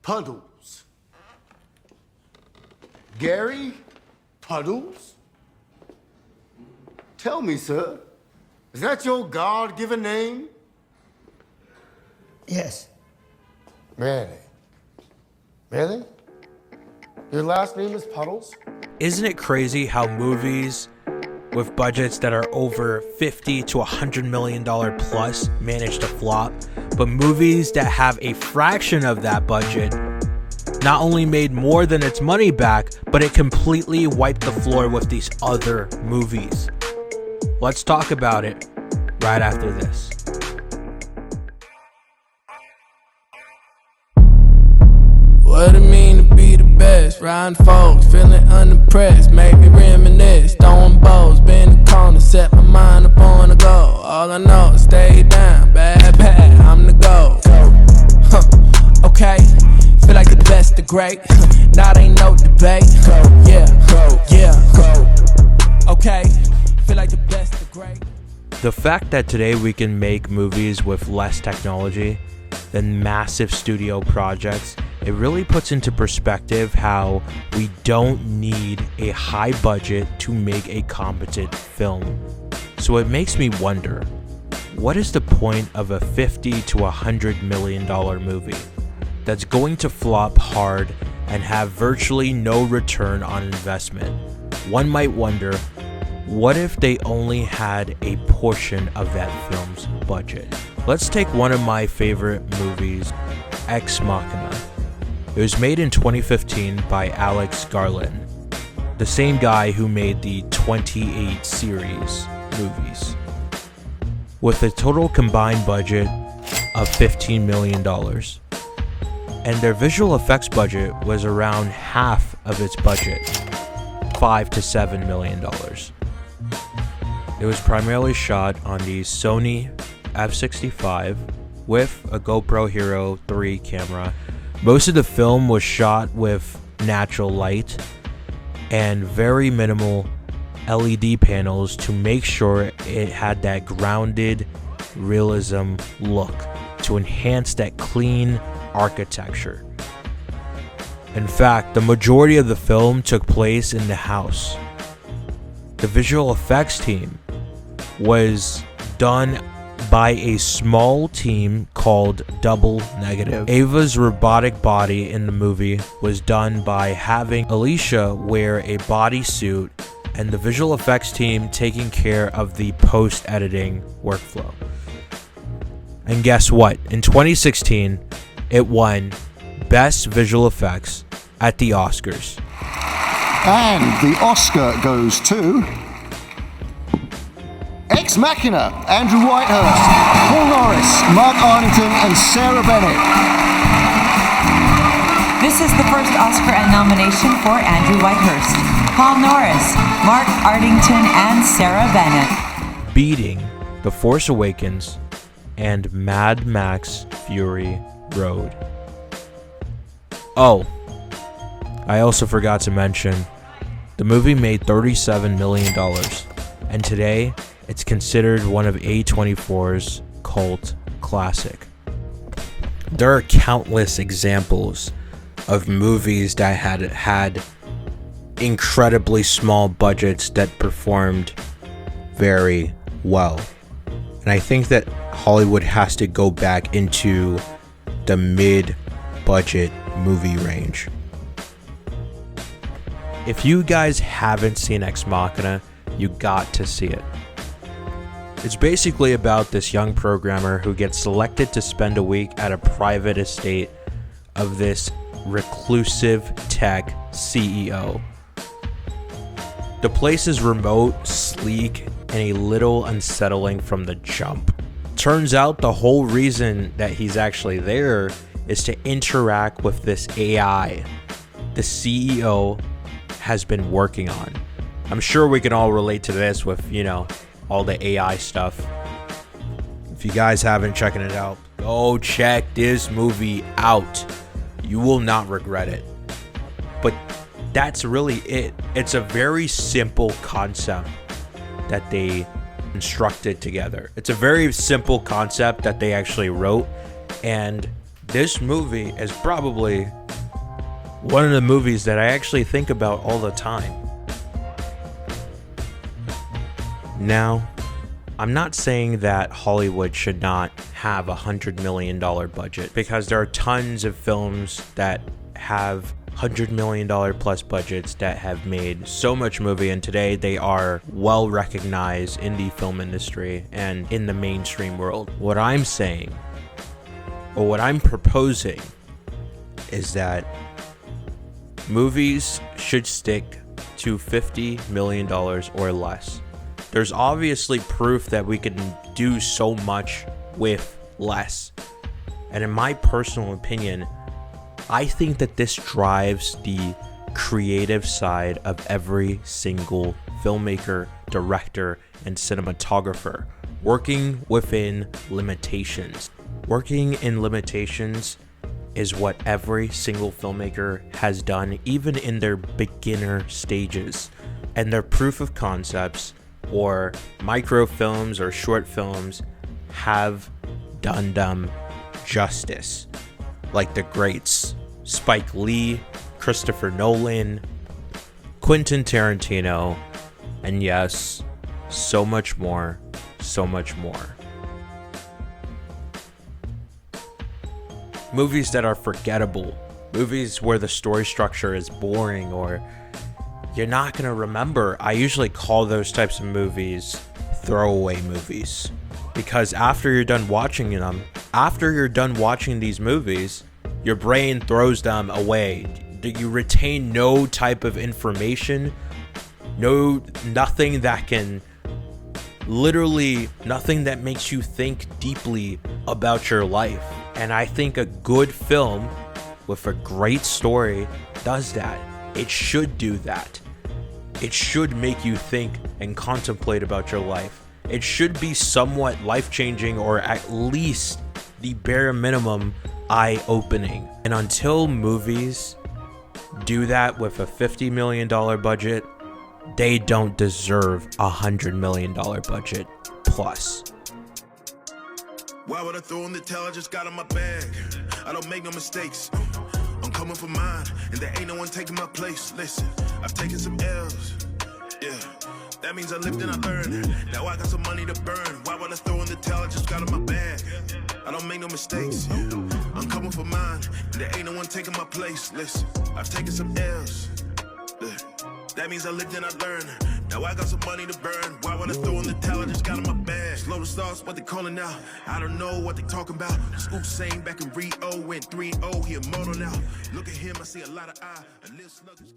Puddles. Gary Puddles? Tell me, sir, is that your God-given name? Yes. Really? Really? Your last name is Puddles? Isn't it crazy how movies with budgets that are over $50 to $100 million plus manage to flop, but movies that have a fraction of that budget not only made more than its money back, but it completely wiped the floor with these other movies? Let's talk about it right after this. What it mean to be the best? Riding folks, feeling unimpressed, make me reminisce. Throwing bows, bend the corner, set my mind upon the goal. All I know is stay down, bad, I'm the goal. Okay, feel like the best, the great. Now ain't no debate. Okay, feel like the best, the great. The fact that today we can make movies with less technology than massive studio projects, it really puts into perspective how we don't need a high budget to make a competent film. So it makes me wonder, what is the point of a $50 to $100 million movie that's going to flop hard and have virtually no return on investment? One might wonder, what if they only had a portion of that film's budget? Let's take one of my favorite movies, Ex Machina. It was made in 2015 by Alex Garland, the same guy who made the 28 series movies, with a total combined budget of $15 million. And their visual effects budget was around half of its budget, $5 to $7 million. It was primarily shot on the Sony F65 with a GoPro Hero 3 camera. Most of the film was shot with natural light and very minimal LED panels to make sure it had that grounded realism look to enhance that clean architecture. In fact, the majority of the film took place in the house. The visual effects team was done by a small team called Double Negative. Ava's robotic body in the movie was done by having Alicia wear a bodysuit and the visual effects team taking care of the post-editing workflow. And guess what? In 2016, it won Best Visual Effects at the Oscars. And the Oscar goes to Ex Machina, Andrew Whitehurst, Paul Norris, Mark Arlington, and Sarah Bennett. This is the first Oscar nomination for Andrew Whitehurst, Paul Norris, Mark Arlington, and Sarah Bennett, beating The Force Awakens and Mad Max Fury Road. Oh, I also forgot to mention, the movie made $37 million, and today it's considered one of A24's cult classic. There are countless examples of movies that had incredibly small budgets that performed very well. And I think that Hollywood has to go back into the mid-budget movie range. If you guys haven't seen Ex Machina, you got to see it. It's basically about this young programmer who gets selected to spend a week at a private estate of this reclusive tech CEO. The place is remote, sleek, and a little unsettling from the jump. Turns out the whole reason that he's actually there is to interact with this AI the CEO has been working on. I'm sure we can all relate to this with, all the AI stuff. If you guys haven't checking it out, go check this movie out. You will not regret it. But that's really it. It's a very simple concept that they constructed together. It's a very simple concept that they actually wrote, and this movie is probably one of the movies that I actually think about all the time. Now, I'm not saying that Hollywood should not have $100 million budget, because there are tons of films that have $100 million plus budgets that have made so much movie, and today they are well recognized in the film industry and in the mainstream world. What I'm saying, or what I'm proposing, is that movies should stick to $50 million or less. There's obviously proof that we can do so much with less. And in my personal opinion, I think that this drives the creative side of every single filmmaker, director, and cinematographer, working within limitations. Working in limitations is what every single filmmaker has done, even in their beginner stages. And their proof of concepts, or microfilms or short films, have done them justice. Like the greats Spike Lee, Christopher Nolan, Quentin Tarantino, and yes, so much more, so much more. Movies that are forgettable, movies where the story structure is boring or you're not going to remember. I usually call those types of movies throwaway movies, because after you're done watching them, after you're done watching these movies, your brain throws them away. You retain no type of information, nothing that can, literally nothing that makes you think deeply about your life. And I think a good film with a great story does that. It should do that. It should make you think and contemplate about your life. It should be somewhat life-changing, or at least the bare minimum eye-opening. And until movies do that with a $50 million budget, they don't deserve a $100 million budget plus. Why would I throw in the towel? I just got in my bag. I don't make no mistakes. I'm coming for mine, and there ain't no one taking my place. Listen, I've taken some L's. Yeah, that means I lived and I learned. Now I got some money to burn. Why would I throw in the towel? I just got in my bag. I don't make no mistakes. I'm coming for mine, and there ain't no one taking my place. Listen, I've taken some L's. That means I lived and I learned. Now I got some money to burn. Why would I throw in the towel? I just got in my bag. Slow the stars, what they calling out? I don't know what they talking about. Scoop saying back in Rio, went 3-0, he immortal now. Look at him, I see a lot of eye. A little sluggish.